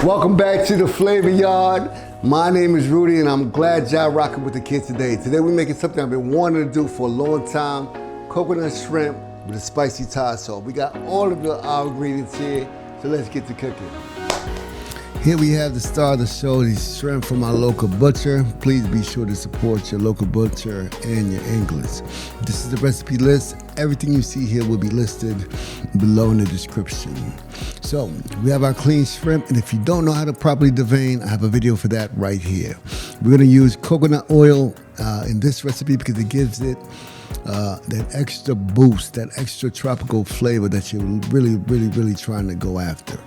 Welcome back to the Flavor Yard. My name is Rudy and I'm glad y'all rocking with the kids today. Today we're making something I've been wanting to do for a long time. Coconut shrimp with a spicy Thai sauce. We got all of our ingredients here, so let's get to cooking. Here we have the star of the show, these shrimp from our local butcher. Please be sure to support your local butcher and your anglers. This is the recipe list. Everything you see here will be listed below in the description. So we have our clean shrimp, and if you don't know how to properly devein, I have a video for that right here. We're gonna use coconut oil in this recipe because it gives it that extra boost, that extra tropical flavor that you're really trying to go after.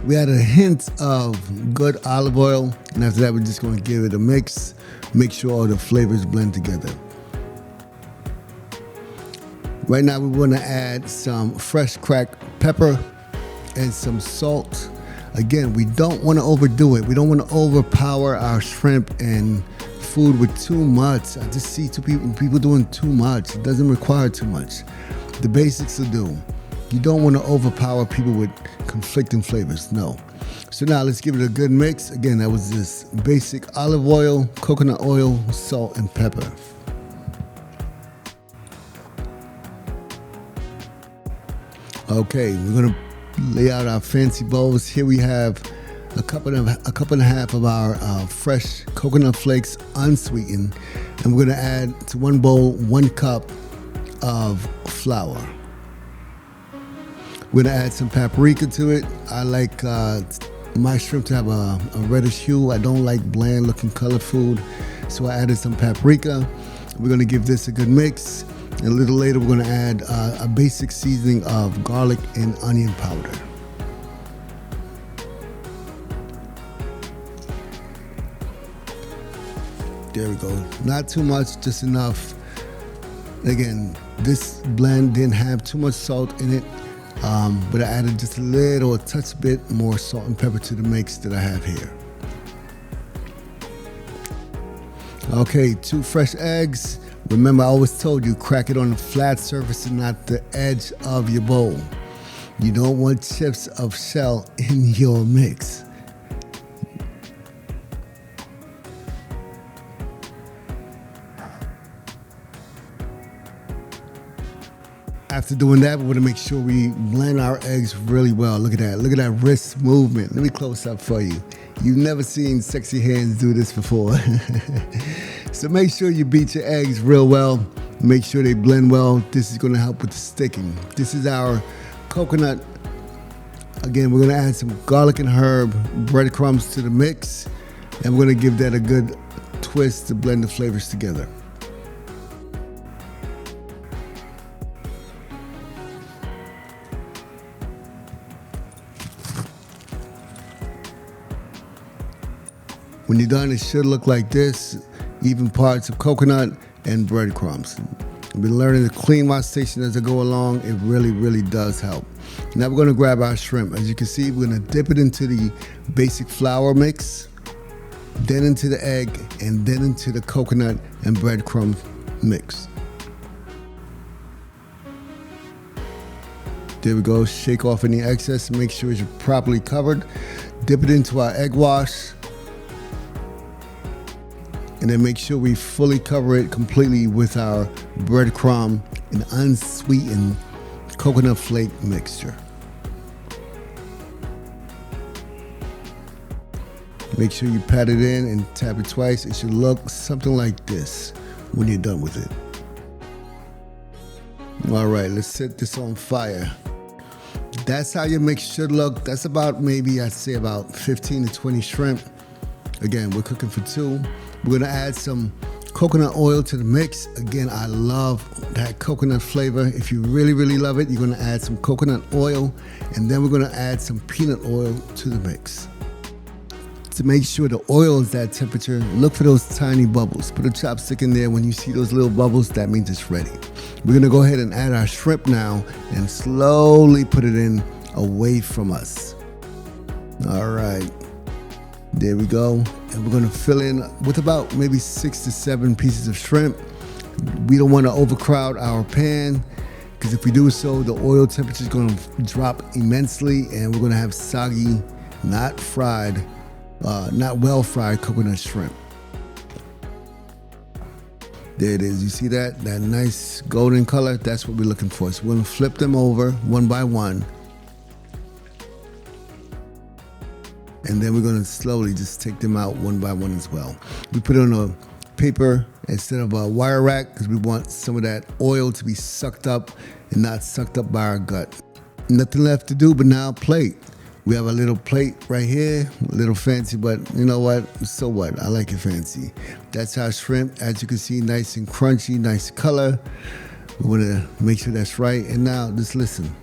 We add a hint of good olive oil, and after that we're just going to give it a mix, make sure all the flavors blend together. Right now we want to add some fresh cracked pepper and some salt. Again, we don't want to overdo it. We don't want to overpower our shrimp and food with too much. I just see people doing too much. It doesn't require too much. The basics will do. You don't want to overpower people with conflicting flavors, no. So now let's give it a good mix. Again, that was just basic olive oil, coconut oil, salt, and pepper. Okay, we're gonna lay out our fancy bowls. Here we have a cup and a half of our fresh coconut flakes, unsweetened, and we're gonna add to one bowl 1 cup of flour. We're gonna add some paprika to it. I like my shrimp to have a reddish hue. I don't like bland looking color food, so I added some paprika. We're gonna give this a good mix, and a little later we're gonna add a basic seasoning of garlic and onion powder. There we go. Not too much, just enough. Again, this blend didn't have too much salt in it. But I added just a touch bit more salt and pepper to the mix that I have here. Okay, 2 fresh eggs. Remember, I always told you, crack it on the flat surface and not the edge of your bowl. You don't want chips of shell in your mix. After doing that, we want to make sure we blend our eggs really well. Look at that. Look at that wrist movement. Let me close up for you. You've never seen sexy hands do this before. So make sure you beat your eggs real well. Make sure they blend well. This is going to help with the sticking. This is our coconut. Again, we're going to add some garlic and herb breadcrumbs to the mix. And we're going to give that a good twist to blend the flavors together. When you're done, it should look like this, even parts of coconut and breadcrumbs. I've been learning to clean my station as I go along. It really does help. Now we're gonna grab our shrimp. As you can see, we're gonna dip it into the basic flour mix, then into the egg, and then into the coconut and breadcrumb mix. There we go, shake off any excess, make sure it's properly covered. Dip it into our egg wash. And then make sure we fully cover it completely with our breadcrumb and unsweetened coconut flake mixture. Make sure you pat it in and tap it twice. It should look something like this when you're done with it. All right, let's set this on fire. That's how your mix should look. That's about maybe, I'd say about 15 to 20 shrimp. Again, we're cooking for 2. We're gonna add some coconut oil to the mix. Again, I love that coconut flavor. If you really love it, you're gonna add some coconut oil, and then we're gonna add some peanut oil to the mix. To make sure the oil is that temperature, look for those tiny bubbles. Put a chopstick in there. When you see those little bubbles, that means it's ready. We're gonna go ahead and add our shrimp now and slowly put it in away from us. All right. There we go. And we're gonna fill in with about maybe 6 to 7 pieces of shrimp. We don't wanna overcrowd our pan. because if we do so, the oil temperature is going to drop immensely, and we're going to have soggy, not fried, not well fried coconut shrimp. There it is. You see that nice golden color? That's what we're looking for. So we're going to flip them over one by one. And then we're going to slowly just take them out one by one as well. We put it on a paper instead of a wire rack because we want some of that oil to be sucked up and not sucked up by our gut. Nothing left to do but now plate. We have a little plate right here, a little fancy, but you know what? So what? I like it fancy. That's our shrimp. As you can see, nice and crunchy, nice color. We want to make sure that's right. And now just listen.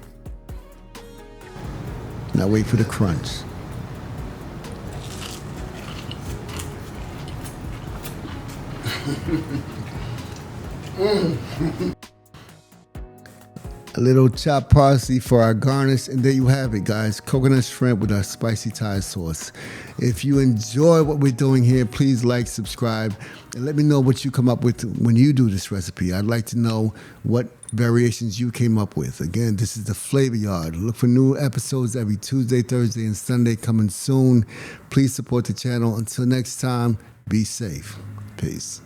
Now wait for the crunch. A little chopped parsley for our garnish, and there you have it, guys. Coconut shrimp with our spicy Thai sauce. If you enjoy what we're doing here, please like, subscribe, and let me know what you come up with when you do this recipe. I'd like to know what variations you came up with. Again, this is the Flavor Yard. Look for new episodes every Tuesday, Thursday, and Sunday coming soon. Please support the channel. Until next time, be safe. Peace.